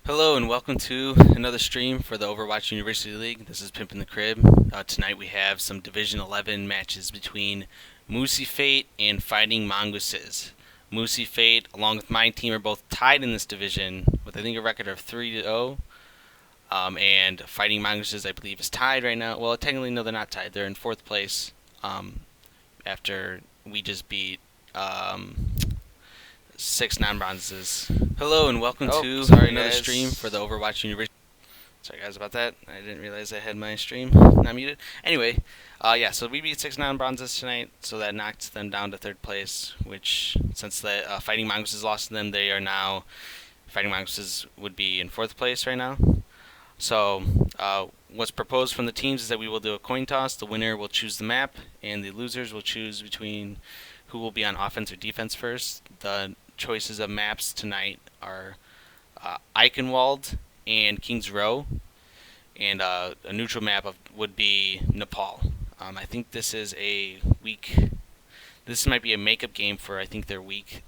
Hello and welcome to another stream for the Overwatch University League. This is Pimp in the Crib. Tonight we have some Division 11 matches between Moosey Fate and Fighting Mongooses. Moosey Fate, along with my team, are both tied in this division with I think a record of 3-0. And Fighting Mongooses, I believe, is tied right now. Well, technically, no, they're not tied. They're in fourth place after we just beat six non-bronzes. Hello and welcome to another guys. stream for the Overwatch University. Sorry guys about that. I didn't realize I had my stream not muted. Anyway, yeah, so we beat six non-bronzes tonight, so that knocked them down to third place. Which, since the Fighting Mongooses lost to them, they are now Fighting Mongooses would be in fourth place right now. So, what's proposed from the teams is that we will do a coin toss. The winner will choose the map, and the losers will choose between who will be on offense or defense first. The choices of maps tonight are Eichenwald and Kings Row, and a neutral map would be Nepal. I think this is a week. This might be a makeup game for I think their week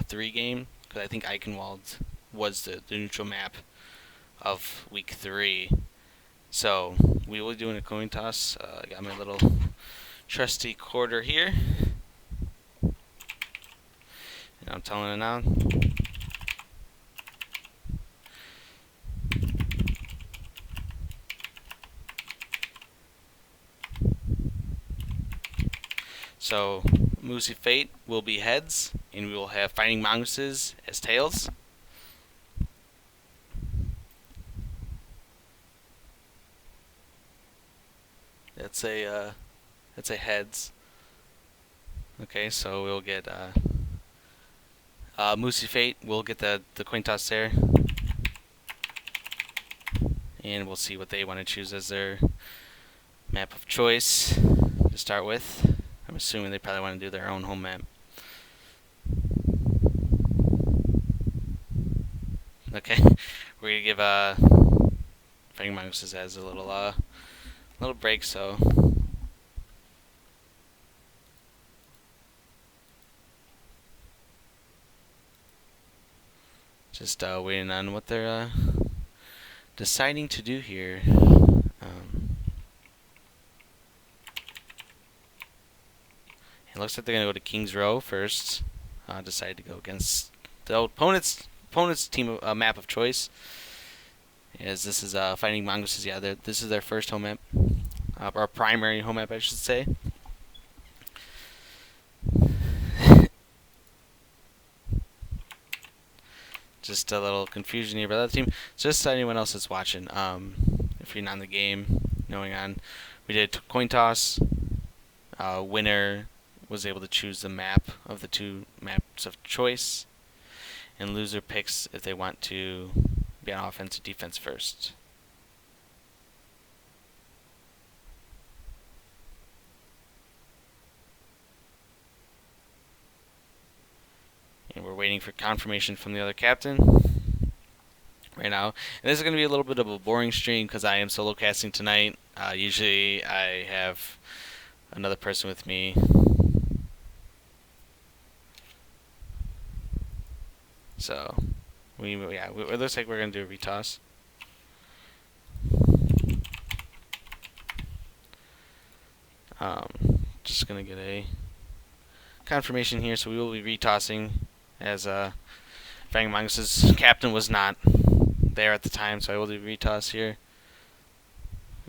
3 game, because I think Eichenwald was the neutral map of week 3. So we will be doing a coin toss. I got my little trusty quarter here. And I'm telling it now. So Moosey Fate will be heads, and we will have Fighting Mongooses as tails. That's a heads. Okay, so we'll get Moosey Fate. We'll get the coin toss there, and we'll see what they want to choose as their map of choice to start with. I'm assuming they probably want to do their own home map. Okay, we're gonna give Fighting Mongooses as a little break, so just waiting on what they're deciding to do here. It looks like they're gonna go to Kings Row first. Decide to go against the opponent's team map of choice. As this is Fighting Mongooses, yeah, this is their first home map, or primary home map, I should say. Just a little confusion here by the other team. Just so anyone else that's watching, if you're not in the game, knowing on, we did coin toss. Winner was able to choose the map of the two maps of choice, and loser picks if they want to be on offense or defense first. And we're waiting for confirmation from the other captain right now. And this is going to be a little bit of a boring stream because I am solo casting tonight. Usually I have another person with me. So, it looks like we're going to do a retoss. Just going to get a confirmation here, so we will be retossing, as Fighting Mongooses' captain was not there at the time, so I will do retoss here.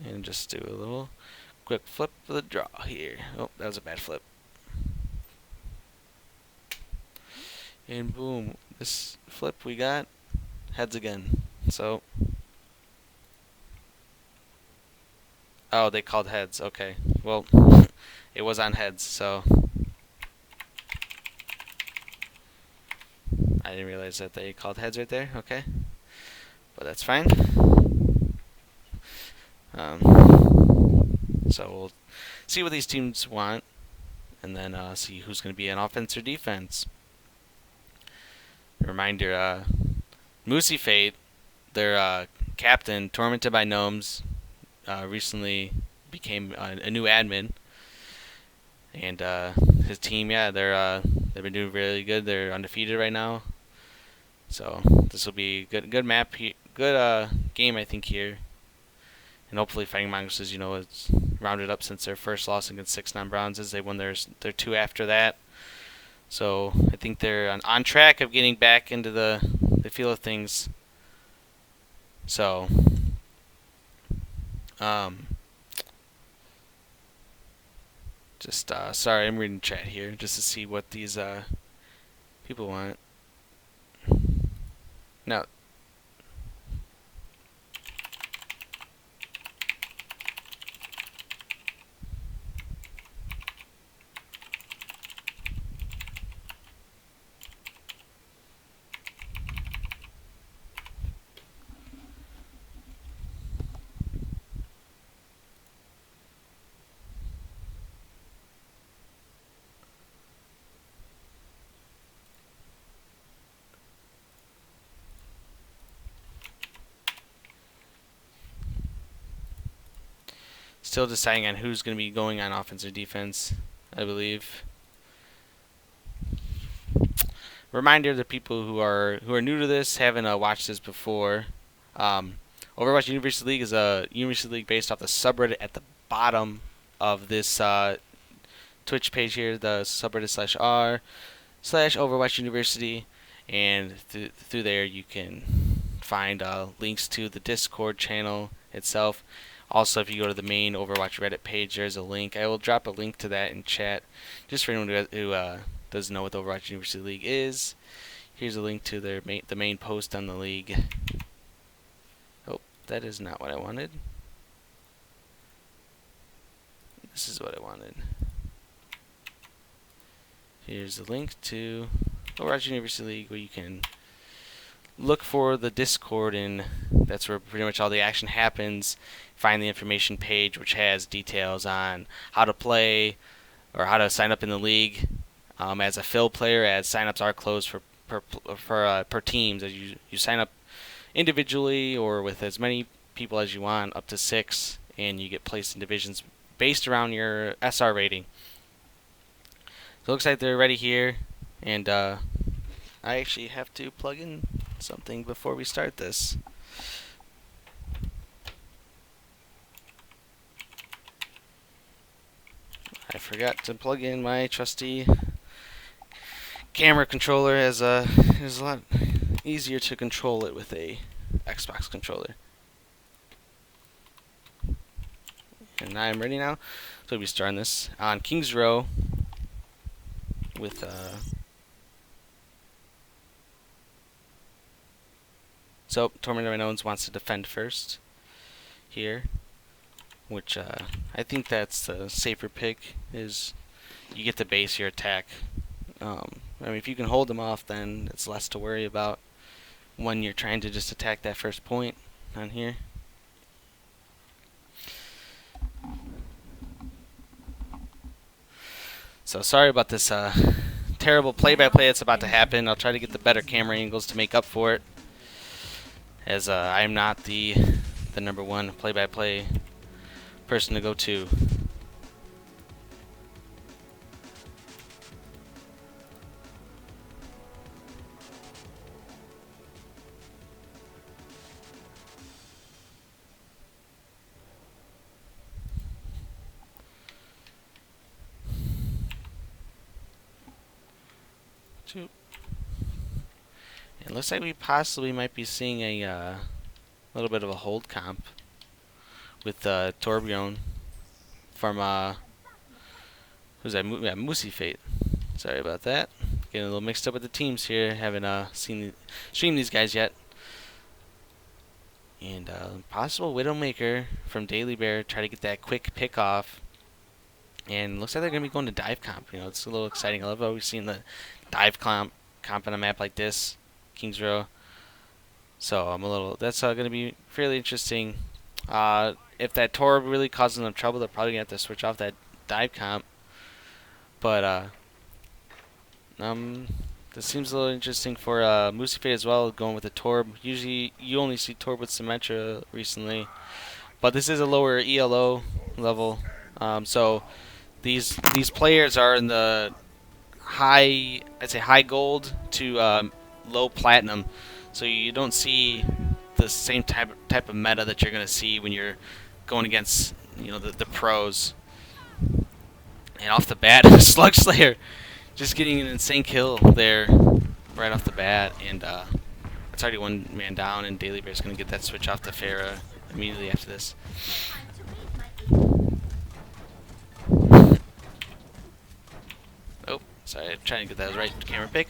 And just do a little quick flip of the draw here. Oh, that was a bad flip. And boom, this flip we got heads again. So, oh, they called heads. Okay, well, it was on heads, so I didn't realize that they called heads right there. Okay, but that's fine. So we'll see what these teams want, and then see who's going to be on offense or defense. Reminder, Moosey Fate, their captain, Tormented by Gnomes, recently became a new admin. And his team, yeah, they've been doing really good. They're undefeated right now. So this will be good map good game, I think, here. And hopefully Fighting Mongooses, is rounded up since their first loss against 6 non-bronzes. They won their 2 after that. So I think they're on track of getting back into the feel of things. So, sorry, I'm reading chat here just to see what these people want. No. Still deciding on who's going to be going on offense or defense, I believe. Reminder to people who are new to this, haven't watched this before. Overwatch University League is a University League based off the subreddit at the bottom of this Twitch page here, the subreddit /r/Overwatch University, and through there you can find links to the Discord channel itself. Also, if you go to the main Overwatch Reddit page, there's a link. I will drop a link to that in chat, just for anyone who doesn't know what the Overwatch University League is. Here's a link to the main post on the league. Oh, that is not what I wanted. This is what I wanted. Here's a link to Overwatch University League where you can look for the Discord, and that's where pretty much all the action happens. Find the information page, which has details on how to play or how to sign up in the league as a fill player, as signups are closed for per teams. As you sign up individually or with as many people as you want, up to 6, and you get placed in divisions based around your SR rating. So it looks like they're ready here, and I actually have to plug in something before we start this. I forgot to plug in my trusty camera controller, as it was a lot easier to control it with a Xbox controller. And I'm ready now. So we'll be starting this on King's Row with so Tormentor Unknowns wants to defend first here, which I think that's the safer pick. Is you get to base your attack. I mean, if you can hold them off, then it's less to worry about when you're trying to just attack that first point on here. So sorry about this terrible play-by-play that's about to happen. I'll try to get the better camera angles to make up for it, as I'm not the number one play-by-play person to go to. It looks like we possibly might be seeing a little bit of a hold comp with Torbjorn from who's that? Yeah, Moosey Fate. Sorry about that. Getting a little mixed up with the teams here. Haven't streamed these guys yet. And possible Widowmaker from Daily Bear, try to get that quick pick off. And looks like they're gonna be going to dive comp. It's a little exciting. I love how we've seen the dive comp on a map like this, Kings Row. So that's gonna be fairly interesting. If that Torb really causes them trouble, they're probably gonna have to switch off that dive comp. But this seems a little interesting for Moosey Fate as well, going with the Torb. Usually you only see Torb with Symmetra recently, but this is a lower ELO level. So these players are in the high gold to low platinum. So you don't see the same type of meta that you're gonna see when you're going against the pros. And off the bat, Slug Slayer just getting an insane kill there right off the bat, and it's already one man down, and Daily Bear's gonna get that switch off to Farah immediately after this. Oh, sorry, I'm trying to get that right camera pick.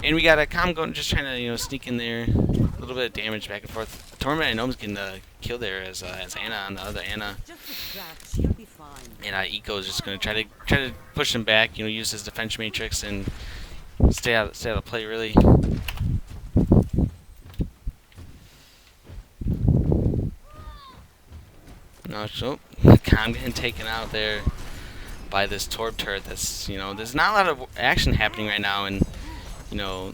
And we got a Com going, just trying to sneak in there, a little bit of damage back and forth. Torment and Gnome's getting the kill there as Anna on the other Anna. And Eco is just going to try to push him back, use his defense matrix and stay out of play really. No, so Com getting taken out there by this Torb turret. That's there's not a lot of action happening right now, and they're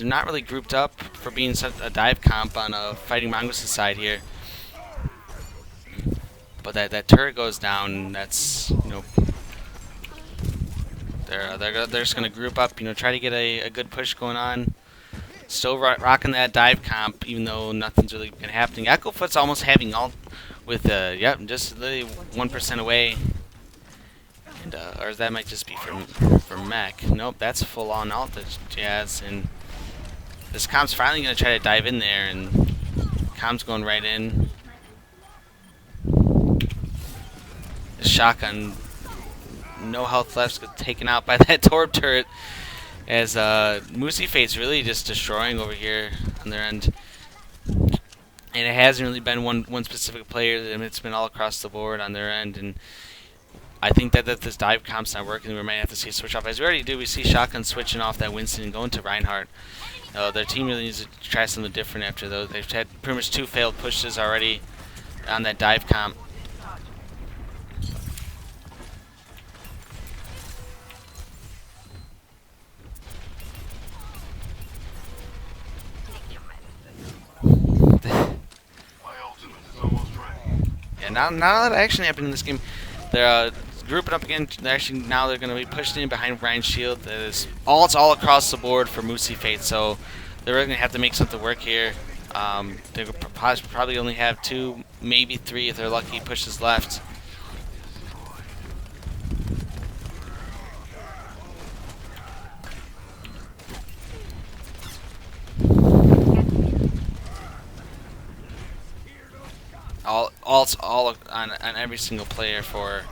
not really grouped up for being such a dive comp on a Fighting Mongooses side here. But that turret goes down. That's they're just gonna group up. Try to get a good push going on. Still rocking that dive comp, even though nothing's really been happening. Echofoot's almost having ult with just literally 1% away. And or that might just be for Mech. Nope, that's full on ult that Jazz, and this comp's finally gonna try to dive in there, and comp's going right in. The shotgun, no health left, taken out by that Torb turret, as Moosey Fate's really just destroying over here on their end. And it hasn't really been one specific player. It's been all across the board on their end, and I think that this dive comp's not working. We might have to see a switch off. As we already do, we see Shotgun switching off that Winston and going to Reinhardt. Their team really needs to try something different after those. They've had pretty much 2 failed pushes already on that dive comp. Yeah, not a lot of action happening in this game. They're grouping up again. They're going to be pushing in behind Ryan's shield. It's all across the board for Moosey Fate, so they're really going to have to make something work here. They probably only have 2, maybe 3 if they're lucky, pushes left. All on every single player for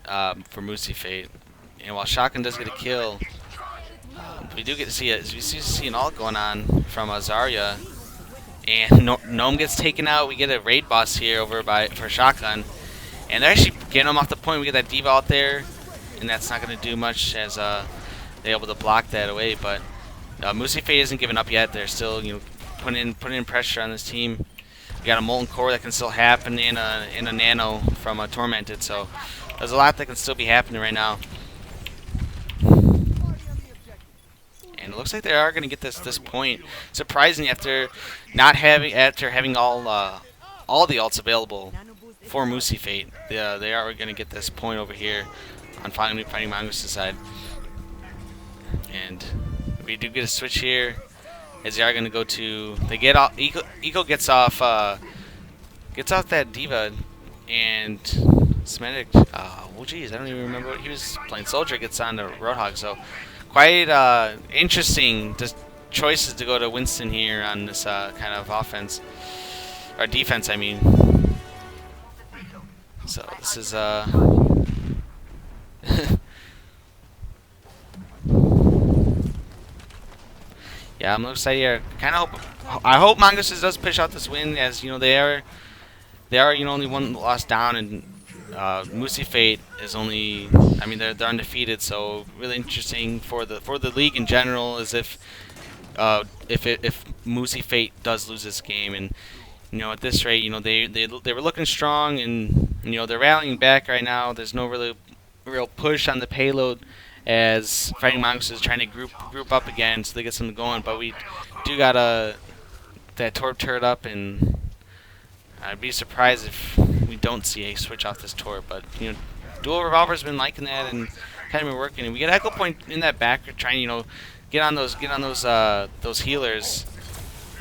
Moosey Fate, and while Shotgun does get a kill, we do get to see an ult going on from Zarya, and Gnome gets taken out. We get a raid boss here for Shotgun, and they're actually getting him off the point. We get that D.Va out there, and that's not going to do much as they're able to block that away. But Moosey Fate isn't giving up yet. They're still putting in pressure on this team. We got a Molten Core that can still happen in a Nano from a Tormented, so there's a lot that can still be happening right now. And it looks like they are going to get this point. Surprisingly, after having all the ults available for Moosey Fate, they are going to get this point over here on Fighting Mongooses' side. And we do get a switch here. As they are going to go to, they get off. Eco gets off that D.Va, and Smetic. Oh geez, I don't even remember what he was playing. Soldier gets on to Roadhog, so quite interesting choices to go to Winston here on this kind of offense or defense. I mean, so this is yeah, I'm excited here. I hope Mongooses does push out this win, as they are only one loss down, and Moosey Fate is only, I mean, they're undefeated. So really interesting for the league in general is if Moosey Fate does lose this game, and at this rate, they were looking strong, and they're rallying back right now. There's no real push on the payload, as Fighting Mongooses is trying to group up again so they get something going. But we do got that Torb turret up, and I'd be surprised if we don't see a switch off this Torb. But Dual Revolver's been liking that and kind of been working. And we get Echo Point in that back, trying get on those healers.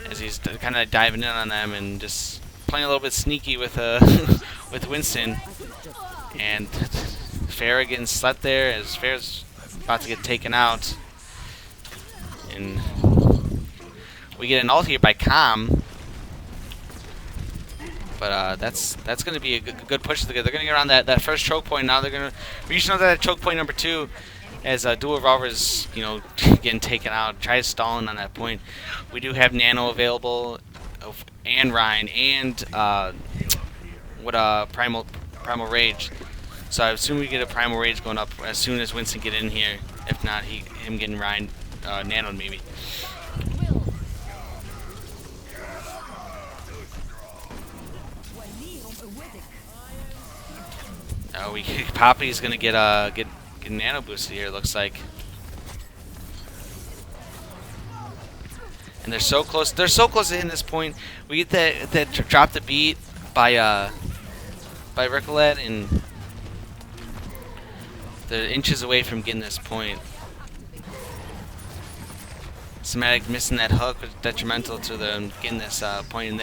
as he's kind of diving in on them and just playing a little bit sneaky with with Winston. And Farrah getting slept there as Farrah's about to get taken out. And we get an ult here by Com. But that's going to be a good push. They're going to get around that first choke point. Now they're going to reach another that choke point number 2 as Dual Revolver's, you know, getting taken out. Tries stalling on that point. We do have Nano available, and Ryan, and Primal Rage. So I assume we get a Primal Rage going up as soon as Winston get in here. If not, him getting Ryan nanoed maybe. Poppy's gonna get nano boosted here. Looks like, and they're so close. They're so close to hitting this point. We get that drop the beat by Ricolet, and they're inches away from getting this point. Somatic missing that hook was detrimental to them getting this point, and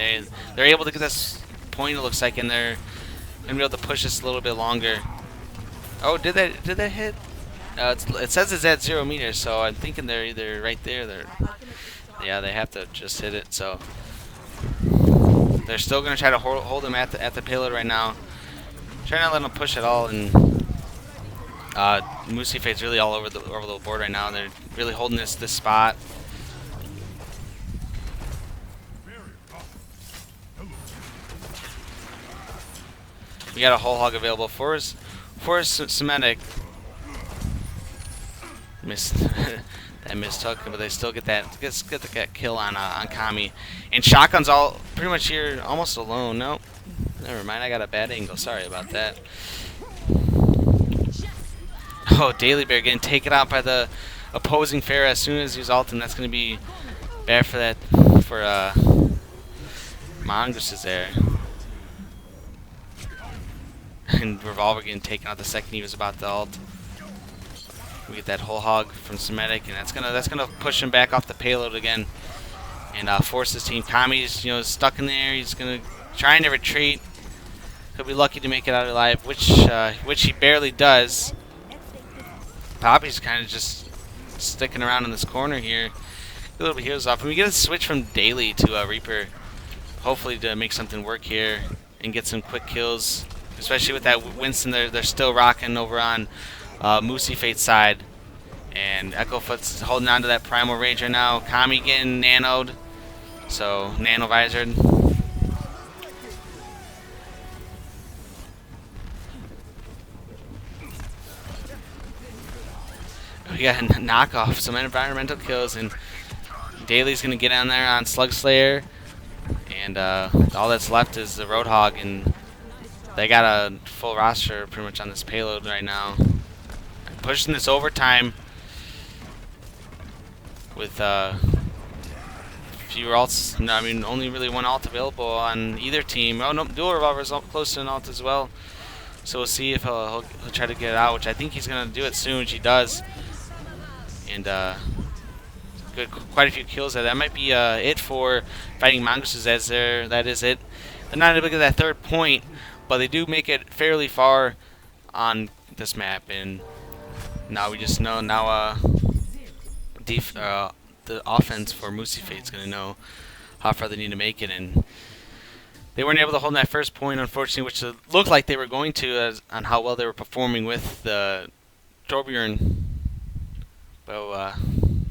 they're able to get this point. It looks like, and they're gonna be able to push this a little bit longer. Oh, did that hit? It says it's at 0 meters, so I'm thinking they're either right there. Yeah, they have to just hit it. So they're still gonna try to hold them at the payload right now. Trying not to let them push at all, and Moosey Fate's really all over the board right now. They're really holding this spot. We got a whole hog available for us Semitic. Missed that missed hook, but they still get that kill on Kami. And Shotgun's all pretty much here almost alone. Nope. Never mind, I got a bad angle. Sorry about that. Oh, Daily Bear getting taken out by the opposing Farrah as soon as he's ulting. That's gonna be bad for Mongooses there. And Revolver getting taken out the second he was about to ult. We get that whole hog from Semitic, and that's gonna push him back off the payload again, and force his team. Kami's stuck in there. He's gonna trying to retreat. He'll be lucky to make it out alive, which he barely does. Poppy's kind of just sticking around in this corner here. A little bit heals off, and we get a switch from Daily to Reaper, hopefully to make something work here and get some quick kills. Especially with that Winston, they're still rocking over on Moosey Fate's side. And Echofoot's holding on to that Primal Rage right now. Kami getting nanoed. So, nano visored. We got a knockoff, some environmental kills, and Daily's going to get on there on Slug Slayer. And all that's left is the Roadhog, and they got a full roster pretty much on this payload right now. Pushing this overtime with fewer ults. No, I mean, only really one ult available on either team. Oh, no, Dual Revolver's close to an ult as well. So we'll see if he'll try to get it out, which I think he's going to do it soon, which he does. And quite a few kills there. That might be it for fighting Mongooses, as that is it. They're not able to get that third point, but they do make it fairly far on this map, and now we just know the offense for Moosey Fate's going to know how far they need to make it, and they weren't able to hold that first point, unfortunately, which looked like they were going to on how well they were performing with the Torbjorn, but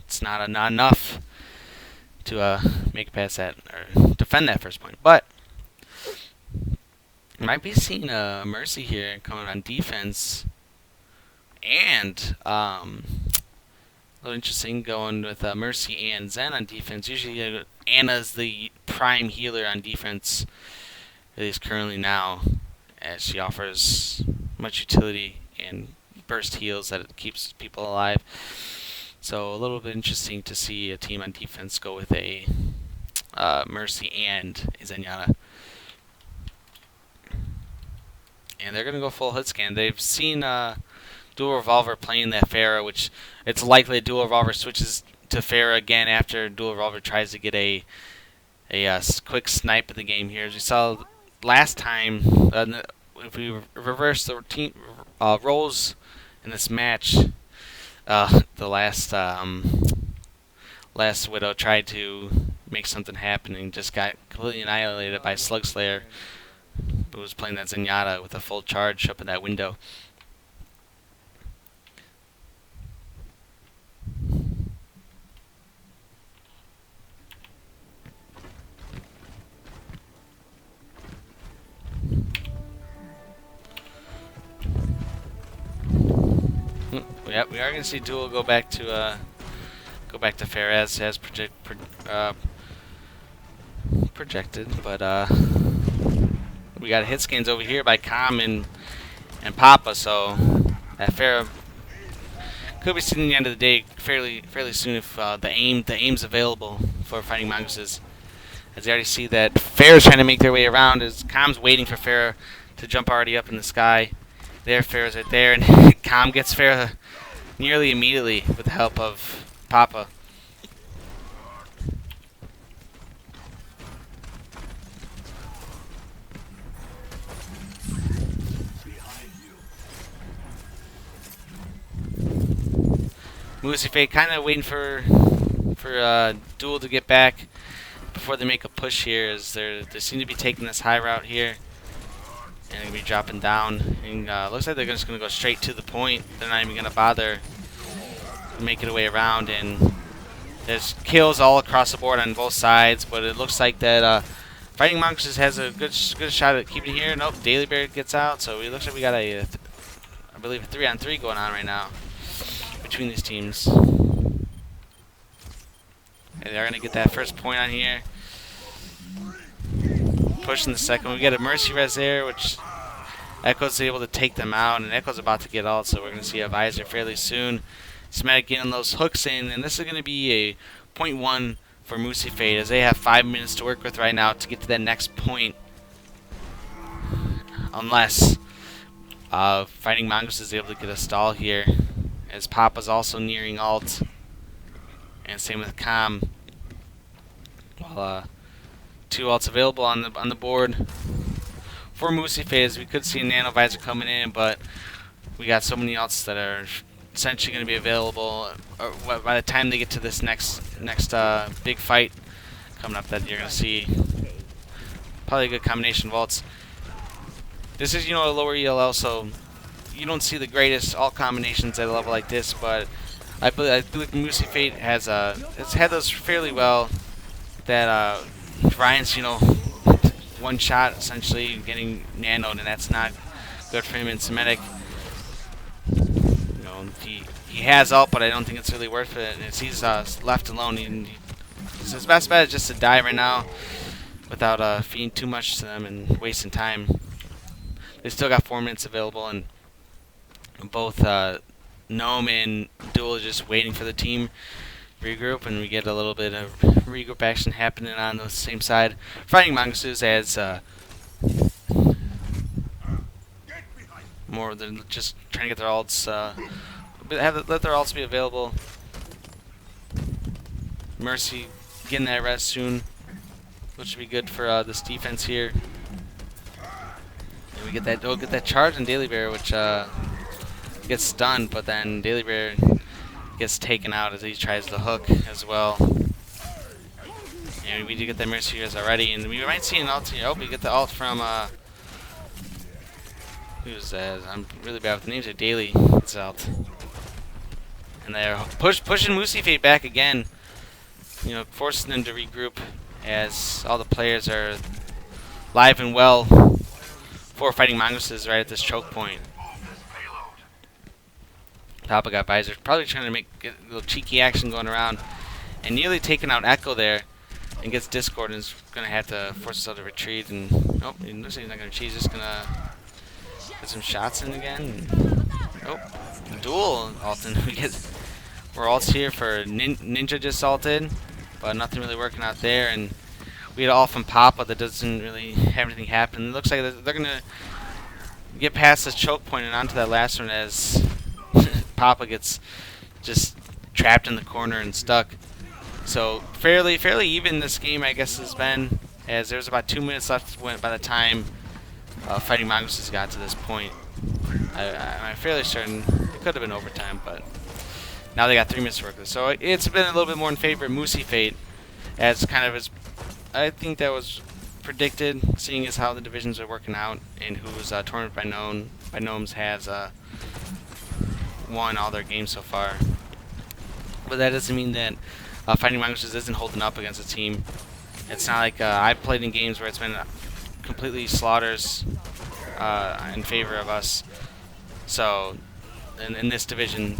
it's not enough to make it past that or defend that first point, but might be seeing a Mercy here coming on defense, and a little interesting going with Mercy and Zen on defense. Usually Anna's the prime healer on defense, at least currently now, as she offers much utility and burst heals that it keeps people alive. So a little bit interesting to see a team on defense go with a Mercy and a Zenyatta. And they're going to go full hit scan. They've seen Dual Revolver playing that Farrah, which it's likely Dual Revolver switches to Farrah again after Dual Revolver tries to get a a quick snipe of the game here. As we saw last time, if we reverse the team roles in this match, the last Widow tried to make something happen and just got completely annihilated by Slug Slayer, who was playing that Zenyatta with a full charge up in that window. Yep, we are going to see Duel go back to Faraz as projected, but we got hit scans over here by Com and Papa, so that Farah could be seen at the end of the day fairly soon if the aim's available for fighting Mongooses. As you already see that Farah's trying to make their way around, as Com's waiting for Farah to jump already up in the sky. There, Farah's right there, and Com gets Farah nearly immediately with the help of Papa. Moosey Fate kind of waiting for Duel to get back before they make a push here, as they seem to be taking this high route here. And they're going to be dropping down. And looks like they're just going to go straight to the point. They're not even going to bother making their way around. And there's kills all across the board on both sides. But it looks like that Fighting Mongooses has a good shot at keeping it here. Nope, Daily Bear gets out. So it looks like we got I believe a 3-on-3 going on right now between these teams. And they're going to get that first point on here. Pushing the second one. We get a Mercy res there, which Echo's able to take them out, and Echo's about to get ult, so we're going to see a Visor fairly soon. Smatic getting those hooks in, and this is going to be a 0.1 for Moosey Fate, as they have 5 minutes to work with right now to get to that next point. Unless Fighting Mongoose is able to get a stall here, as Papa's also nearing ult, and same with Com. While 2 ults available on the board for Moosey Fate, as we could see a Nano Visor coming in, but we got so many ults that are essentially going to be available by the time they get to this next big fight coming up, that you're going to see probably a good combination of ults. This is, a lower ELL, so you don't see the greatest ult combinations at a level like this, but I believe Moosey Fate has had those fairly well. That Ryan's, one shot essentially getting nanoed, and that's not good for him. And Semitic, he has ult, but I don't think it's really worth it. As he's left alone, his best bet is just to die right now without feeding too much to them and wasting time. They still got 4 minutes available, and both Gnome and Duel are just waiting for the team regroup, and we get a little bit of regroup action happening on the same side. Fighting Mongooses as more than just trying to get their ults, let their ults be available. Mercy getting that rest soon, which should be good for this defense here. And we get that charge on Daily Bear, which gets stunned, but then Daily Bear gets taken out as he tries to hook as well. And we do get that Mercy res already, and we might see an ult here. Oh, we get the ult from who's that? I'm really bad with the names. Of Daily. It's ult, and they're pushing Moosey Fate back again. Forcing them to regroup as all the players are live and well for Fighting Mongooses right at this choke point. Papa got Visor, probably trying to get a little cheeky action going around, and nearly taking out Echo there, and gets Discord, and is going to have to force himself to retreat. And nope, he looks like he's not going to retreat. He's just going to get some shots in again. Nope, Duel ulting. We're ults here for Ninja just ulted, but nothing really working out there. And we had all from Papa that doesn't really have anything happen. It looks like they're going to get past this choke point and onto that last one as Papa gets just trapped in the corner and stuck. So fairly even this game, I guess, has been, as there's about 2 minutes left when, by the time Fighting Mongooses got to this point. I'm fairly certain it could have been overtime, but now they got 3 minutes to work with. So it's been a little bit more in favor of Moosey Fate, as kind of as I think that was predicted, seeing as how the divisions are working out and whose tournament by Gnomes has won all their games so far. But that doesn't mean that Fighting Mongooses isn't holding up against a team. It's not like I've played in games where it's been completely slaughters in favor of us. So in this division,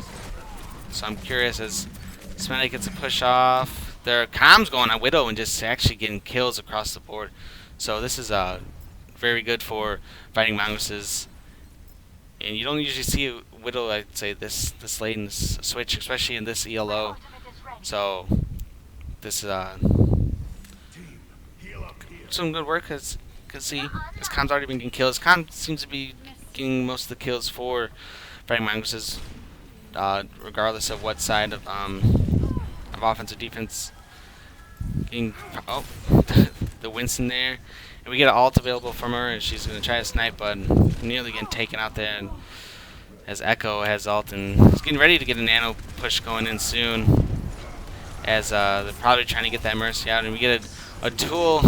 so I'm curious as Smetic gets a push off. There are comms going on Widow and just actually getting kills across the board. So this is very good for Fighting Mongooses. And you don't usually see a Widow, I'd say, this late in this switch, especially in this ELO. So this is some good work, as you can see. This Com's already been getting kills. Com seems to be getting most of the kills for Fighting Mongooses, regardless of what side of offense or defense. Getting the Winston there, and we get an ult available from her, and she's going to try to snipe, but nearly getting taken out there. And as Echo has ult and is getting ready to get a nano push going in soon, as they're probably trying to get that Mercy out, and we get a dual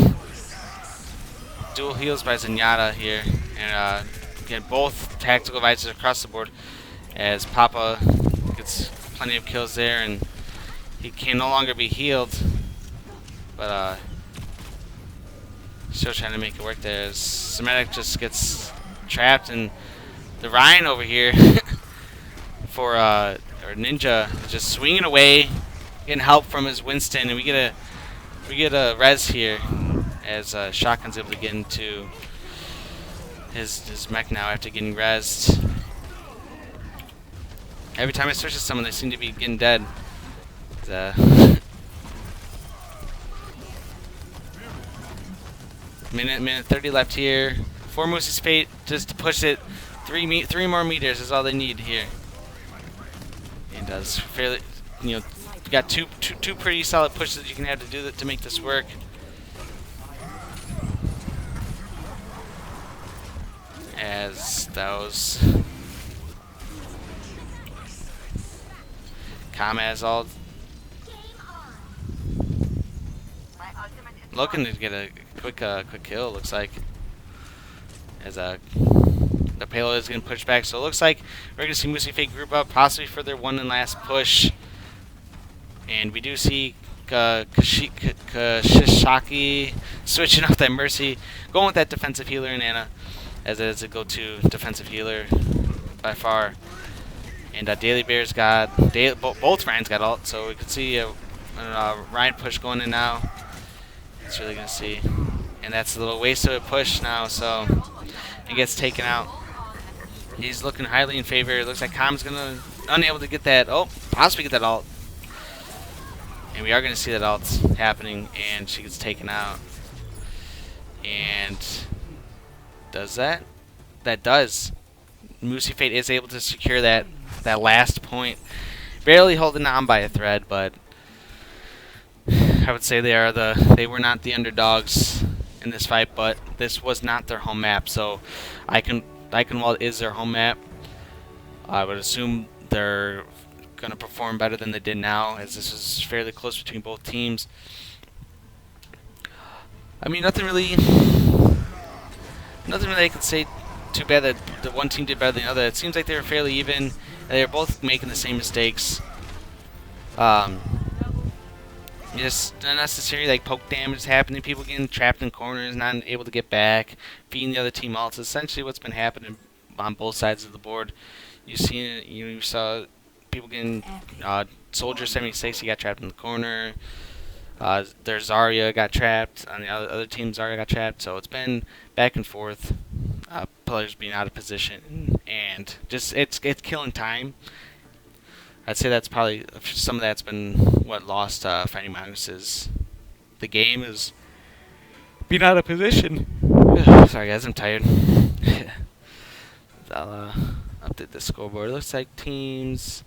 heals by Zenyatta here, and get both tactical visors across the board, as Papa gets plenty of kills there, and he can no longer be healed, but still trying to make it work there, as Semitic just gets trapped, and the Ryan over here for or Ninja is just swinging away, getting help from his Winston, and we get a res here, as Shotgun's able to get into his mech now after getting rezzed. Every time I search for someone, they seem to be getting dead. Minute 30 left here. For Moosey's Fate, just to push it 3 more meters is all they need here. And does fairly, you got two pretty solid pushes that you can have to do that to make this work. As those Com has all looking to get a quick kill, looks like, as the payload is getting pushed back. So it looks like we're going to see Moosey Fate group up, possibly for their one and last push. And we do see Kashishaki switching off that Mercy, going with that defensive healer in Anna, as it is a go-to defensive healer by far. And Daily Bear's got both Ryan's got ult, so we can see a Ryan push going in now. It's really gonna see, and that's a little waste of a push now, so he gets taken out. He's looking highly in favor. It looks like Com's gonna unable to get that. Oh, possibly get that ult, and we are gonna see that ult happening, and she gets taken out. And does that? That does. Moosey Fate is able to secure that last point, barely holding on by a thread, but I would say they were not the underdogs in this fight, but this was not their home map. So Eichenwald is their home map. I would assume they're going to perform better than they did now, as this is fairly close between both teams. I mean, nothing really I can say too bad that the one team did better than the other. It seems like they were fairly even. They were both making the same mistakes. Just unnecessary, like, poke damage happening, people getting trapped in corners, not able to get back, feeding the other team ults. Essentially what's been happening on both sides of the board. You saw people getting Soldier 76, he got trapped in the corner. There's Zarya got trapped. On the other team, Zarya got trapped. So it's been back and forth. Players being out of position, and just it's killing time. I'd say that's probably some of that's been what lost Fighting Mongooses. The game is being out of position. Sorry guys, I'm tired. I'll update the scoreboard. It looks like teams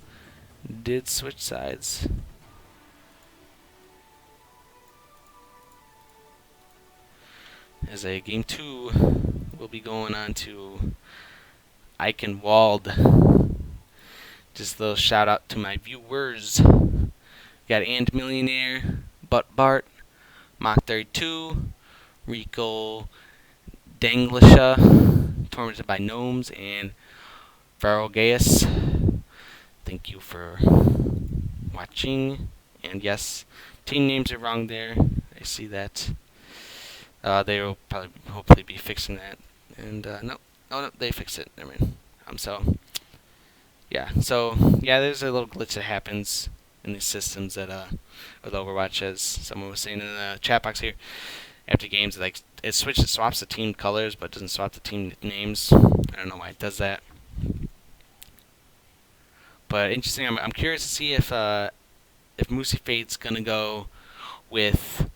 did switch sides. as a game 2 will be going on to Eichenwald. Just a little shout out to my viewers. Got And Millionaire, Butt Bart, Mach 32, Rico Danglisha, Tormented by Gnomes, and Varrogeus. Thank you for watching. And yes, team names are wrong there. I see that. They will probably hopefully be fixing that. And no, they fixed it. I mean, yeah. So yeah, there's a little glitch that happens in these systems that with Overwatch, as someone was saying in the chat box here. After games, like it swaps the team colors, but doesn't swap the team names. I don't know why it does that. But interesting. I'm curious to see if Moosey Fate's gonna go with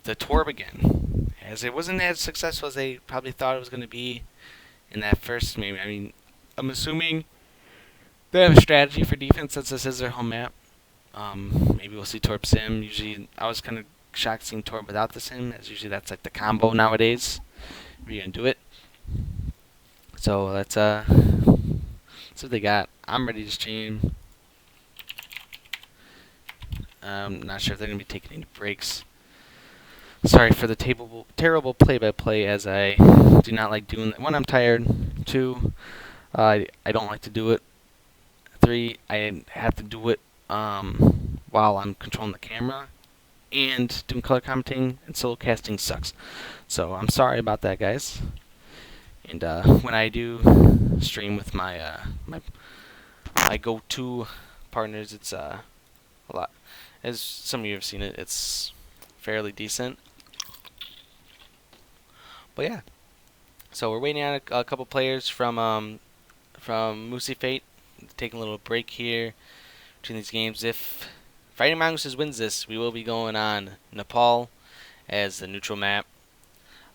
the Torb again, as it wasn't as successful as they probably thought it was gonna be in that first. Maybe I mean, I'm assuming they have a strategy for defense since this is their home map. Maybe we'll see Torb Sim. Usually, I was kind of shocked seeing Torb without the Sim, as usually that's like the combo nowadays. We're gonna do it. So let's see what they got. I'm ready to stream. I'm not sure if they're gonna be taking any breaks. Sorry for the terrible play-by-play, as I do not like doing that. 1, I'm tired. 2, I don't like to do it. 3, I have to do it while I'm controlling the camera and doing color commenting, and solo casting sucks. So I'm sorry about that, guys. And when I do stream with my my go-to partners, it's a lot. As some of you have seen it, it's fairly decent. But yeah, so we're waiting on a couple players from Moosey Fate, taking a little break here between these games. If Fighting Mongooses wins this, we will be going on Nepal as the neutral map.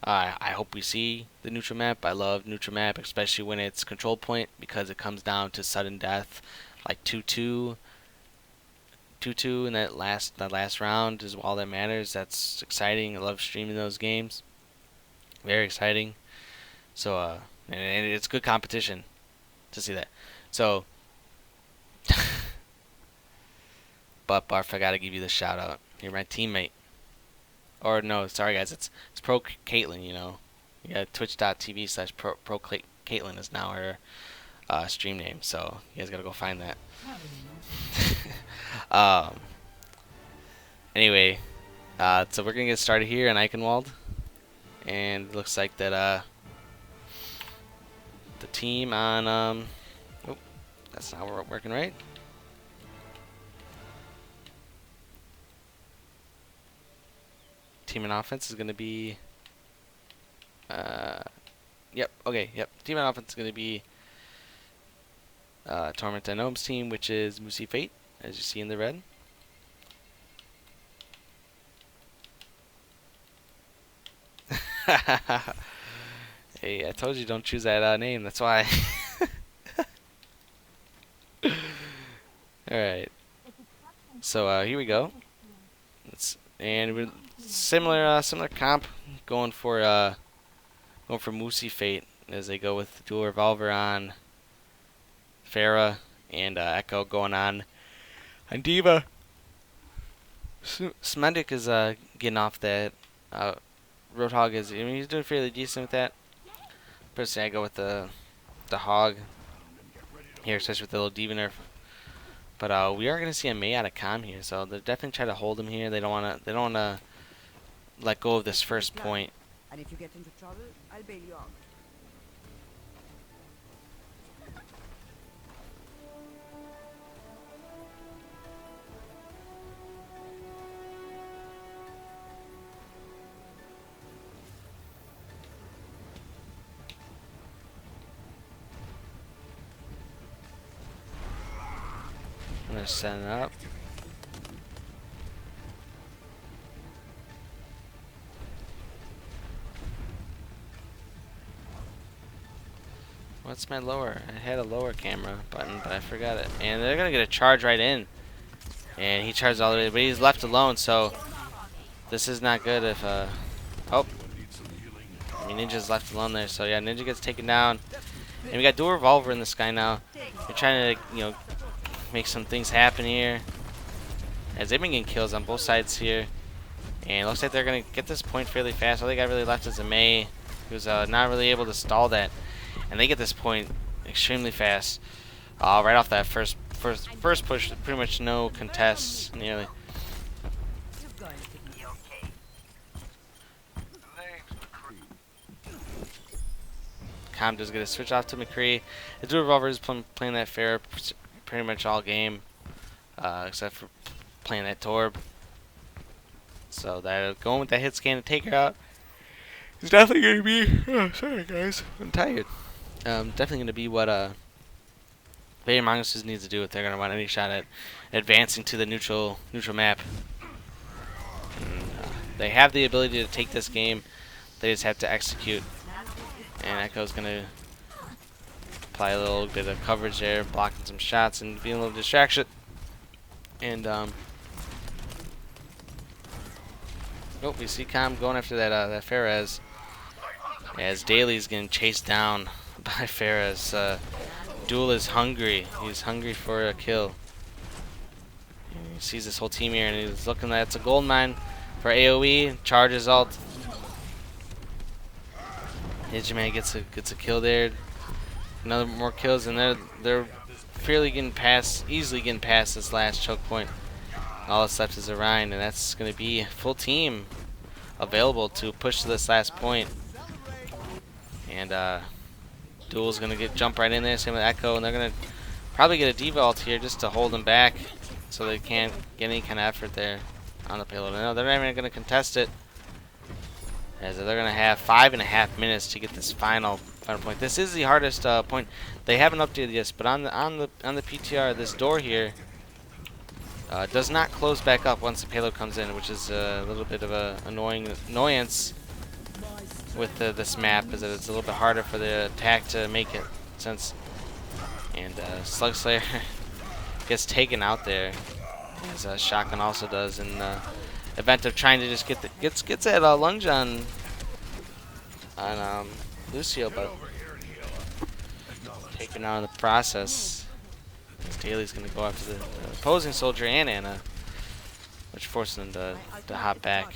I hope we see the neutral map. I love neutral map, especially when it's control point, because it comes down to sudden death, like 2-2 in that last round is all that matters. That's exciting. I love streaming those games. Very exciting. So and it's good competition to see that. So but Barf, I gotta give you the shout out. You're my teammate. Or no, sorry guys, it's Pro Caitlyn, you know. Yeah, twitch.tv/Pro Caitlyn is now her stream name, so you guys gotta go find that. Anyway, so we're gonna get started here in Eichenwald, and it looks like that the team on oh, that's not working right. Team in offense is gonna be yep, okay, yep. Team in offense is gonna be Torment and Gnomes team, which is Moosey Fate, as you see in the red. Hey, I told you don't choose that name, that's why. Alright. So here we go. And we're similar comp, going for Moosey Fate, as they go with dual revolver on Pharah, and Echo going on D.Va. Smendic is getting off that. Roadhog is, I mean, he's doing fairly decent with that. Personally, I go with the Hog here, especially with the little D.Va nerf. But we are going to see a Mei out of Calm here, so they're definitely trying to hold him here. They don't want to let go of this first point. And if you get into trouble, I'll bail you out. I'm going to set it up. What's my lower? I had a lower camera button, but I forgot it. And they're going to get a charge right in. And he charged all the way, but he's left alone, so this is not good if, oh. And Ninja's left alone there. So yeah, Ninja gets taken down. And we got dual revolver in this guy now. They're trying to, make some things happen here. As they've been getting kills on both sides here. And it looks like they're going to get this point fairly fast. All they got really left is a May, who's not really able to stall that. And they get this point extremely fast. Right off that first push, pretty much no contests, nearly. Com does get a switch off to McCree. The dual revolver is playing that fair pretty much all game, except for playing that Torb. So that going with that hit scan to take her out is definitely going to be. Oh, sorry guys, I'm tired. Definitely going to be what Mongooses needs to do if they're going to want any shot at advancing to the neutral map. And, they have the ability to take this game. They just have to execute. And Echo's going to apply a little bit of coverage there, blocking some shots and being a little distraction. And we see Com going after that Ferez, as Daly's getting chased down by Ferez. Duel is hungry. He's hungry for a kill. And he sees this whole team here, and he's looking at it's a gold mine for AOE. Charges ult. Ninja Man gets a kill there. Another more kills, and they're fairly easily getting past this last choke point. All that's left is Orion, and that's going to be full team available to push to this last point. And Duel's going to jump right in there, same with Echo, and they're going to probably get a D.Va ult here just to hold them back so they can't get any kind of effort there on the payload. No, they're not even going to contest it, as they're going to have 5.5 minutes to get this final point. This is the hardest point. They haven't updated this, but on the PTR, this door here does not close back up once the payload comes in, which is a little bit of a annoyance with this map, is that it's a little bit harder for the attack to make it sense. And Slug Slayer gets taken out there, as Shotgun also does in the event of trying to just gets that lunge on Lucio, but taken out in the process. Daly's going to go after the opposing soldier and Anna, which forces them to hop back.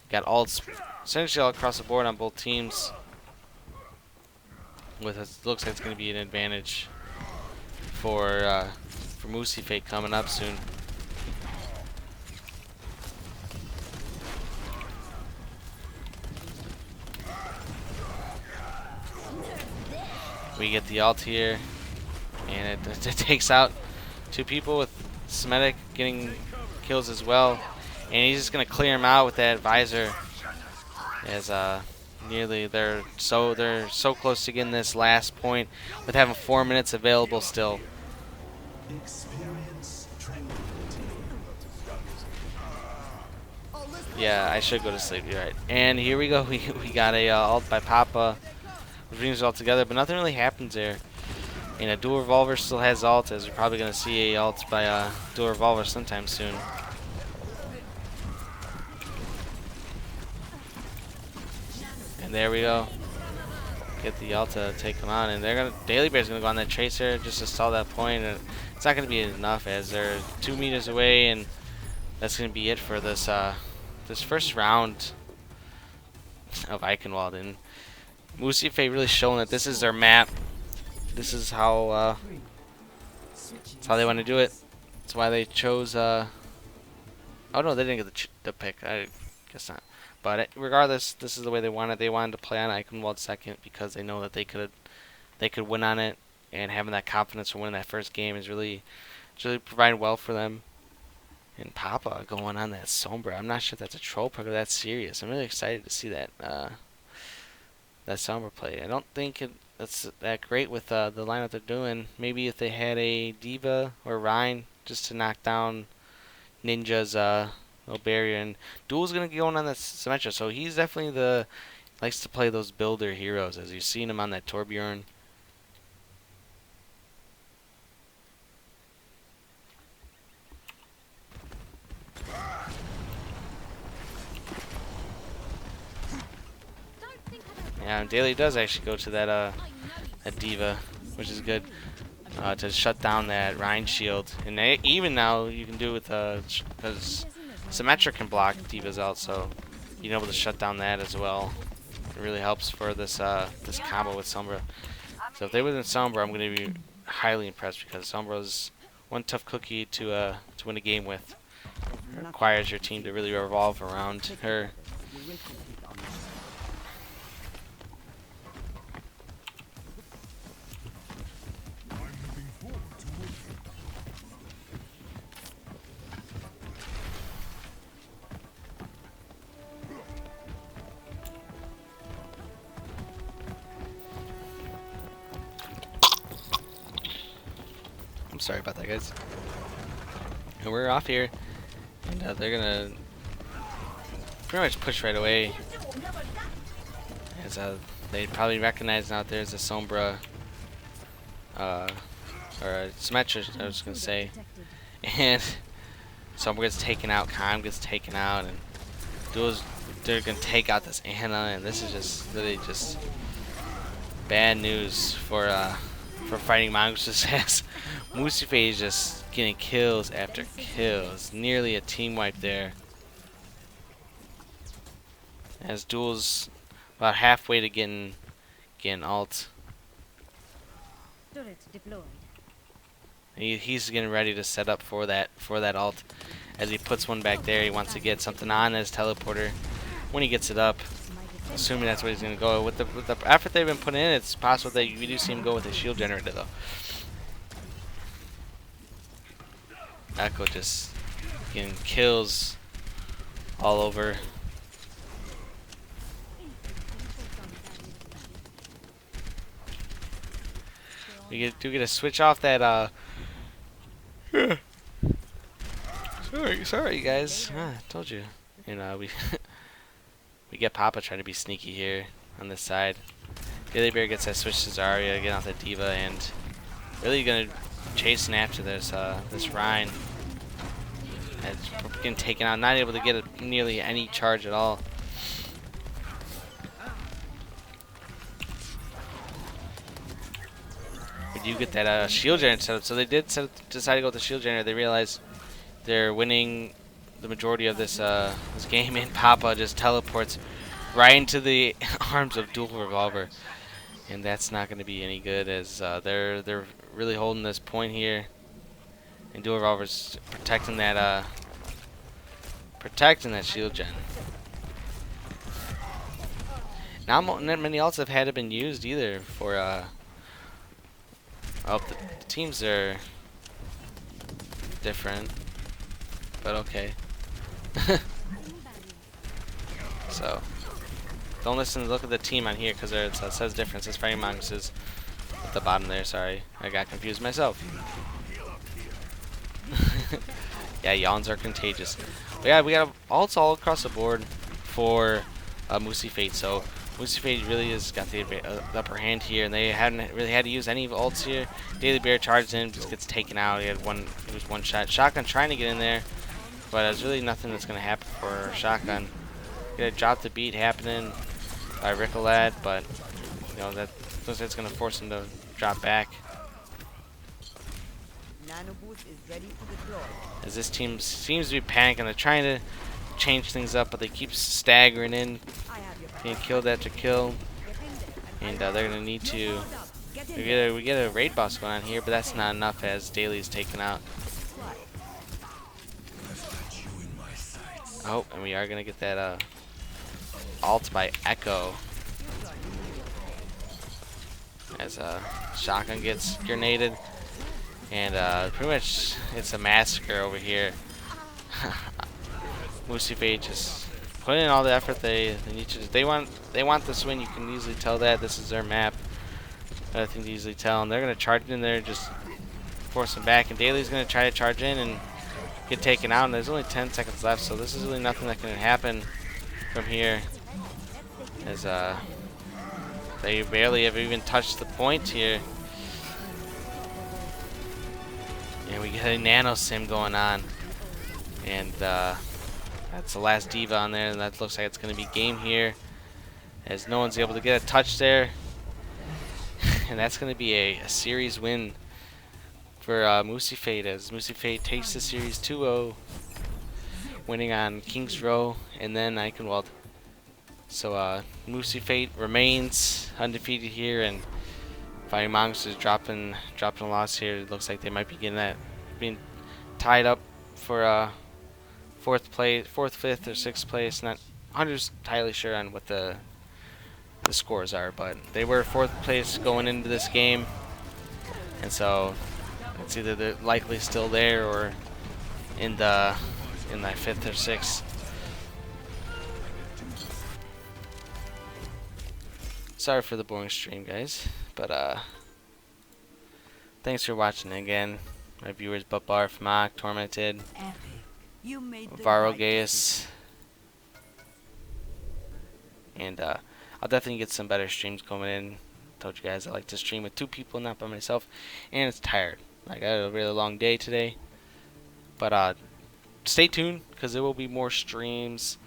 Got ults essentially all across the board on both teams. With looks like it's going to be an advantage for Moosey Fate coming up soon. We get the ult here, and it takes out 2 people, with Semitic getting kills as well. And he's just gonna clear him out with that visor, as nearly they're so close to getting this last point with having 4 minutes available still. Yeah, I should go to sleep. You're right. And here we go. We got a ult by Papa, which brings it all together, but nothing really happens there. And a dual revolver still has ult, as we're probably gonna see a ult by dual revolver sometime soon. And there we go. Get the ult to take them on, and Daily Bear's gonna go on that tracer just to stall that point. And it's not gonna be enough, as they're 2 meters away, and that's gonna be it for this this first round of Eichenwald. And Moosey Fate really showing that this is their map. This is how they want to do it. That's why they chose. Oh no, they didn't get the pick. I guess not. But regardless, this is the way they wanted. They wanted to play on Eichenwald second because they know that they could win on it, and having that confidence for winning that first game is really providing well for them. And Papa going on that Sombra. I'm not sure if that's a troll pick or that's serious. I'm really excited to see that Sombra play. I don't think that's that great with the lineup they're doing. Maybe if they had a D.Va or Rhine just to knock down Ninja's little barrier. And Duel's gonna be going on that Symmetra, so he's definitely likes to play those builder heroes, as you've seen him on that Torbjorn. time. Daily does actually go to that D.Va, which is good to shut down that Rhine shield. And even now you can do with because Symmetra can block D.Va's out, so you're able to shut down that as well. It really helps for this this combo with Sombra. So if they win Sombra, I'm going to be highly impressed because Sombra's one tough cookie to win a game with. It requires your team to really revolve around her. I'm sorry about that, guys. And we're off here, and they're gonna pretty much push right away. As they probably recognize now there's a Sombra, or a Symmetra, I was gonna say, and Sombra gets taken out, Khan gets taken out, and they're gonna take out this Anna, and this is just really just bad news for fighting Mongooses as Moosey is just getting kills after kills. Nearly a team wipe there. As Duel's about halfway to getting ult. Turret deployed. He's getting ready to set up for that ult. As he puts one back there, he wants to get something on his teleporter. When he gets it up, assuming that's what he's gonna go with the effort they've been putting in, it's possible that we do see him go with a shield generator though. Echo just getting kills all over. We do get to switch off that sorry guys. Told you. And we we get Papa trying to be sneaky here on this side. Daily Bear gets that switch to Zarya, get off that D.Va, and really gonna chasing after this this Rhine. And getting taken out, not able to get nearly any charge at all. We do get that shield generator set up, so they did decide to go with the shield generator. They realize they're winning the majority of this this game, and Papa just teleports right into the arms of Dual Revolver, and that's not going to be any good as they're really holding this point here, and Dual Revolver's protecting that shield gen. Not many ults have had been used either for oh, the teams are different, but okay. So don't listen. Look at the team on here because it says different. It says Fighting Mongooses at the bottom there. Sorry, I got confused myself. Yeah, yawns are contagious. But yeah, we got ults all across the board for Moosey. So Moosey really has got the upper hand here, and they hadn't really had to use any ults here. Daily Bear charges in, just gets taken out. He was one shot. Shotgun trying to get in there, but there's really nothing that's gonna happen for Shotgun. Gonna drop the beat happening by Rickolad, but you know that looks like it's gonna force him to drop back. Is ready to deploy. As this team seems to be panicking, they're trying to change things up, but they keep staggering in, getting killed after kill, and they're gonna need to. We get a raid boss going on here, but that's not enough as Daily's taken out. Oh, and we are gonna get that ult by Echo as Shotgun gets grenaded. And pretty much it's a massacre over here. Moosey just putting in all the effort they need to. They want this win. You can easily tell that this is their map. I think easily tell, and they're gonna charge in there, just force them back. And Daily's gonna try to charge in and get taken out. And there's only 10 seconds left, so this is really nothing that can happen from here. As they barely have even touched the point here. And we get a nano sim going on, and that's the last D.Va on there, and that looks like it's going to be game here. as no one's able to get a touch there. And that's going to be a series win for Moosey Fate, as Moosey Fate takes the series 2-0, winning on King's Row and then Eichenwald. So Moosey Fate remains undefeated here, and Fighting Mongooses is dropping a loss here. It looks like they might be being tied up for fourth place, fourth, fifth, or sixth place. Not 100% entirely sure on what the scores are, but they were fourth place going into this game, and so it's either they're likely still there or in the fifth or sixth. Sorry for the boring stream, guys, but thanks for watching again. My viewers: Butbarf, Mock, Tormented, Epic. You made the right Varogeus, and I'll definitely get some better streams coming in. Told you guys I like to stream with 2 people, not by myself, and it's tired. Like, I had a really long day today, but stay tuned because there will be more streams.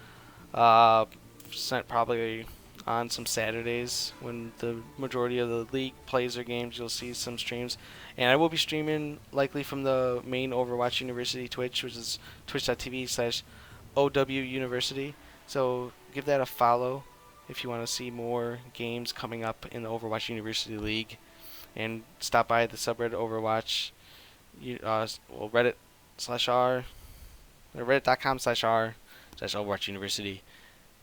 Sent probably on some Saturdays when the majority of the league plays their games. You'll see some streams, and I will be streaming likely from the main Overwatch University Twitch, which is twitch.tv/OW University. So give that a follow if you want to see more games coming up in the Overwatch University League, and stop by the subreddit Overwatch, Reddit/r, or reddit.com/r/Overwatch University,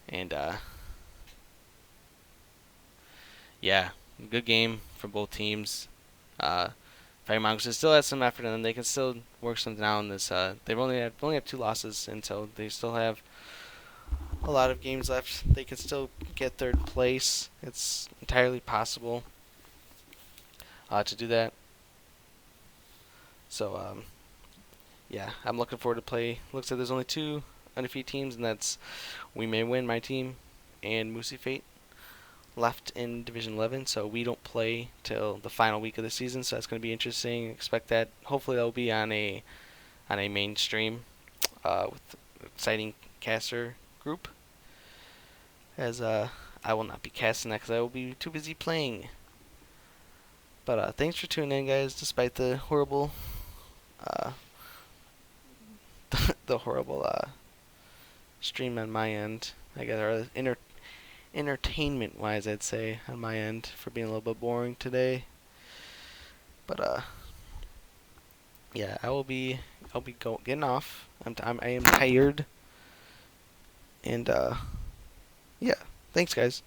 and yeah, good game for both teams. Fighting Mongooses still has some effort in them. They can still work something out in this. They've only have 2 losses, and so they still have a lot of games left. They can still get third place. It's entirely possible to do that. So yeah, I'm looking forward to play. Looks like there's only 2 undefeated teams, and that's We May Win, my team, and Moosey Fate left in Division 11. So we don't play till the final week of the season, so that's going to be interesting. Expect that. Hopefully that'll be on a mainstream with exciting caster group, as I will not be casting that because I will be too busy playing. But thanks for tuning in, guys, despite the horrible the horrible stream on my end. I guess, or entertainment wise, I'd say, on my end, for being a little bit boring today. But yeah, I'll be getting off. I am tired, and yeah, thanks, guys.